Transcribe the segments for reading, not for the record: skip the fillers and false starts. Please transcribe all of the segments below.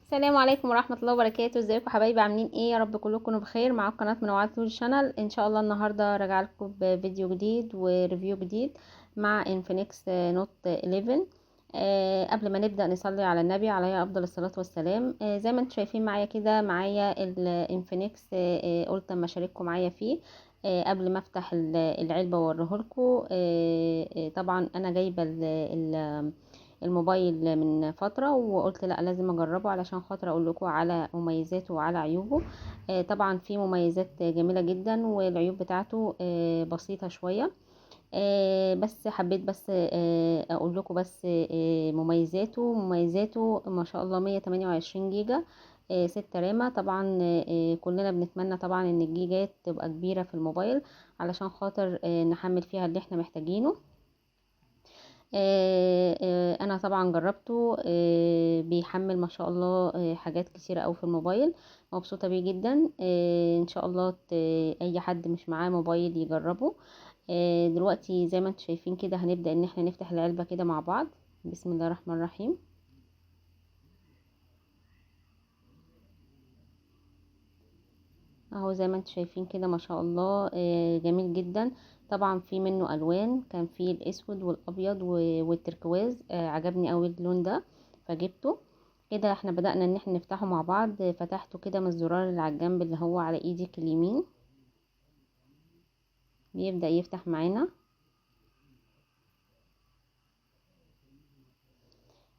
السلام عليكم ورحمة الله وبركاته. ازيكم حبايبي؟ عاملين ايه؟ يا رب كلكم تكونوا بخير. معاكم قناة منوعات طول شانل. ان شاء الله النهاردة راجعه لكم بفيديو جديد وريفيو جديد مع انفينكس نوت 11. قبل ما نبدأ نصلي على النبي عليه افضل الصلاة والسلام. زي ما انتم شايفين معايا كده، معايا الانفينكس. قلت اما اشارككم معايا فيه قبل ما افتح العلبة واوريهولكم. طبعا انا جايبة الموبايل من فترة، وقلت لا لازم اجربه علشان خاطر اقول لكم على مميزاته وعلى عيوبه. طبعا في مميزات جميلة جدا، والعيوب بتاعته بسيطة شوية. بس حبيت بس اقول لكم بس مميزاته ما شاء الله. 128 جيجا 6 رامة. طبعا كلنا بنتمنى طبعا ان الجيجات تبقى كبيرة في الموبايل علشان خاطر نحمل فيها اللي احنا محتاجينه. انا طبعا جربته. بيحمل ما شاء الله حاجات كتيرة اوي في الموبايل. مبسوطة بيه جدا. ان شاء الله اي حد مش معاه موبايل يجربه. دلوقتي زي ما انتم شايفين كده هنبدأ ان احنا نفتح العلبة كده مع بعض. بسم الله الرحمن الرحيم. اهو زي ما انتم شايفين كده ما شاء الله جميل جدا. طبعا في منه الوان، كان في الاسود والابيض والتركواز. عجبني قوي اللون ده فجبته. كده احنا بدأنا ان احنا نفتحه مع بعض. فتحته كده من الزرار اللي على الجنب اللي هو على ايدك اليمين، بيبدأ يفتح معانا.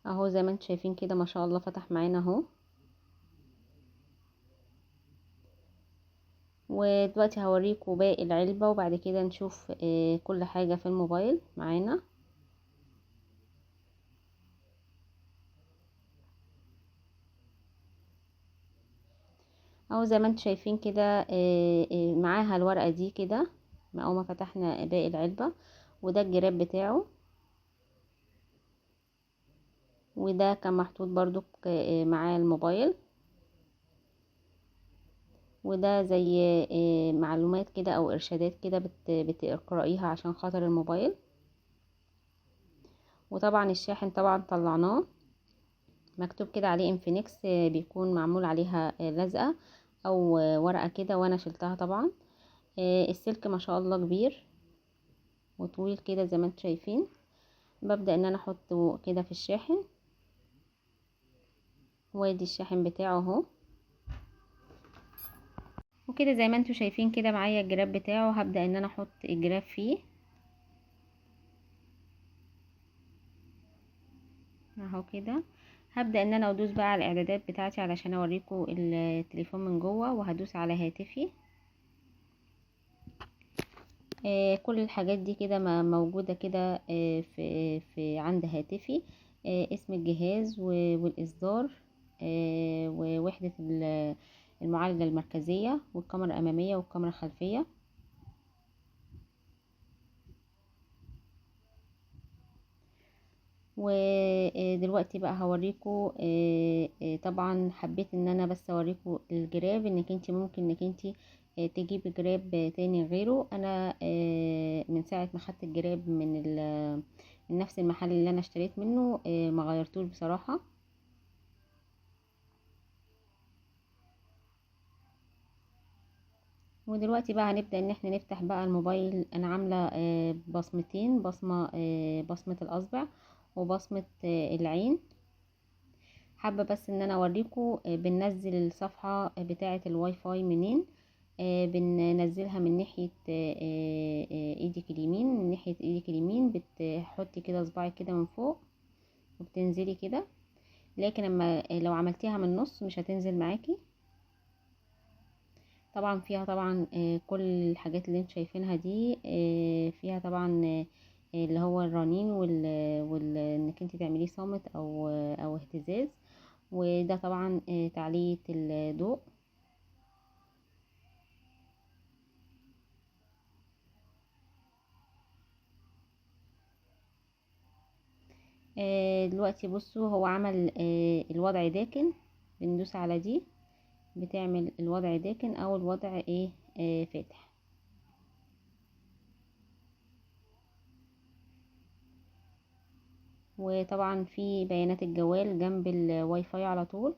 اهو زي ما انتم شايفين كده ما شاء الله فتح معانا اهو. ودلوقتي هوريكم باقي العلبة وبعد كده نشوف كل حاجة في الموبايل معانا. اهو زي ما انتم شايفين كده معاها الورقة دي كده اول ما فتحنا باقي العلبة. وده الجراب بتاعه، وده كان محطوط برضو معاه الموبايل. وده زي معلومات كده او ارشادات كده بتقرأيها عشان خاطر الموبايل. وطبعا الشاحن طبعا طلعناه، مكتوب كده عليه انفينكس. بيكون معمول عليها لزقة او ورقة كده، وانا شلتها طبعا. السلك ما شاء الله كبير وطويل كده زي ما انتم شايفين. ببدأ ان انا احطه كده في الشاحن. وادي الشاحن بتاعه اهو. وكده زي ما انتم شايفين كده معايا الجراب بتاعه. هبدأ ان انا احط الجراب فيه اهو كده. هبدأ ان انا ادوس بقى على الاعدادات بتاعتي علشان اوريكم التليفون من جوه، وهدوس على هاتفي. كل الحاجات دي كده موجودة كده في عند هاتفي. اسم الجهاز والإصدار، ووحدة المعالجة المركزية، والكاميرا الأمامية والكاميرا الخلفية. ودلوقتي بقى هوريكم. طبعا حبيت ان انا بس اوريكم الجراب، انك انت ممكن انك انت تجيبي جراب تاني غيره. انا من ساعة ما خدت الجراب من نفس المحل اللي انا اشتريت منه ما غيرتوش بصراحة. ودلوقتي بقى هنبدأ ان احنا نفتح بقى الموبايل. انا عاملة بصمتين، بصمة الاصبع وبصمة العين. حابة بس ان انا اوريكم بننزل الصفحة بتاعة الواي فاي منين. بننزلها من ناحية ايدك اليمين. من ناحية ايدك اليمين بتحطي كده صباعك كده من فوق وبتنزلي كده. لكن لما لو عملتيها من النص مش هتنزل معاكي. طبعا فيها طبعا كل الحاجات اللي انت شايفينها دي فيها طبعا اللي هو الرنين انك انت تعمليه صامت او اهتزاز. وده طبعا تعلية الضوء. دلوقتي بصوا هو عمل الوضع داكن. بندوس على دي بتعمل الوضع داكن او الوضع ايه فاتح. وطبعا في بيانات الجوال جنب الواي فاي على طول.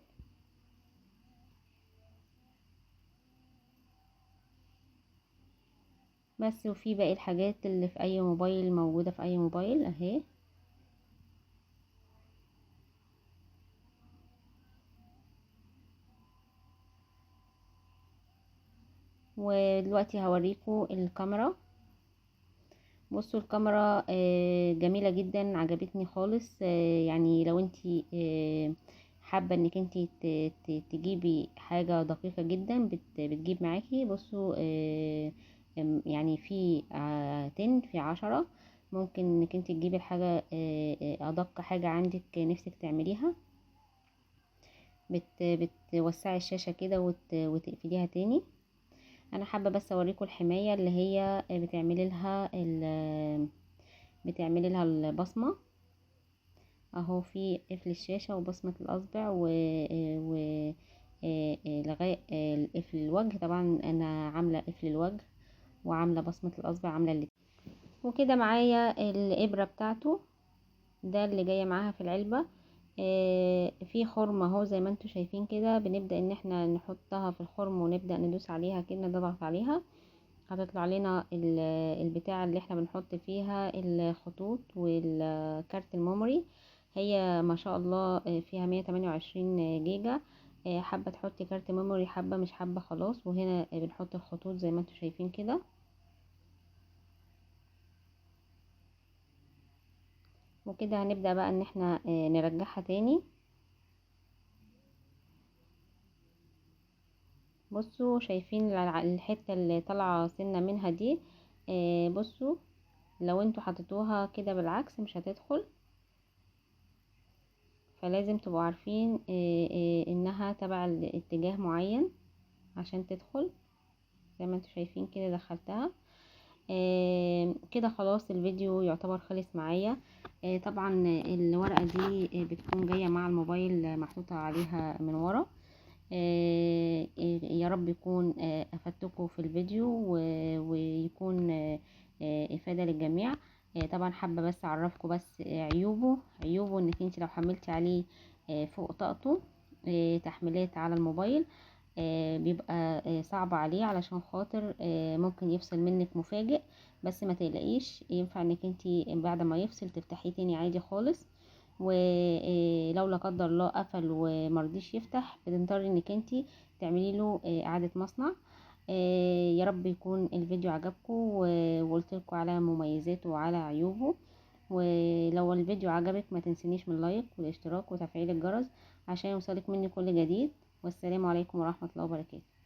بس. وفي باقي الحاجات اللي في اي موبايل موجودة في اي موبايل اهي. ودلوقتي هوريكم الكاميرا. بصوا الكاميرا جميلة جدا، عجبتني خالص. يعني لو انتي حابة انك انتي تجيبي حاجة دقيقة جدا بتجيب معاكي. بصوا يعني في 10 في 10 ممكن انك انتي تجيبي الحاجة ادق حاجة عندك نفسك تعمليها. بتوسعي الشاشة كده وتقفليها تاني. انا حابة بس اوريكم الحماية اللي هي بتعملي لها البصمة اهو، في قفل الشاشة وبصمة الاصبع و لغاية قفل الوجه. طبعا انا عاملة قفل الوجه وعاملة بصمة الاصبع، عاملة اللي وكده. معايا الابرة بتاعته ده اللي جاية معاها في العلبة. في خرم اهو زي ما انتوا شايفين كده. بنبدأ ان احنا نحطها في الخرم ونبدأ ندوس عليها كده، نضغط عليها هتطلع لنا البتاع اللي احنا بنحط فيها الخطوط والكارت الميموري. هي ما شاء الله فيها 128 جيجا. حابة تحطي كارت ميموري، حابة مش حابة خلاص. وهنا بنحط الخطوط زي ما انتوا شايفين كده. وكده هنبدأ بقى ان احنا نرجعها تاني. بصوا شايفين الحتة اللي طالعة سنة منها دي. بصوا لو انتوا حطيتوها كده بالعكس مش هتدخل، فلازم تبقوا عارفين انها تبع الاتجاه معين عشان تدخل. زي ما انتوا شايفين كده دخلتها. كده خلاص الفيديو يعتبر خلص معايا. طبعا الورقة دي بتكون جاية مع الموبايل محطوطة عليها من ورا. يا رب يكون افدتكم في الفيديو ويكون افادة للجميع. طبعا حابة بس اعرفكم بس عيوبه انك انت لو حملتي عليه فوق طاقته تحميلات على الموبايل بيبقى صعب عليه، علشان خاطر ممكن يفصل منك مفاجئ. بس ما تقلقيش، ينفع انك انتي بعد ما يفصل تفتحيه تاني عادي خالص. ولو لا قدر الله قفل ومرضيش يفتح بتضطري انك انتي تعملي له اعادة مصنع. يا رب يكون الفيديو عجبكم وقلت لكم على مميزاته وعلى عيوبه. ولو الفيديو عجبك ما تنسينيش من اللايك والاشتراك وتفعيل الجرس عشان يوصلك مني كل جديد. والسلام عليكم ورحمة الله وبركاته.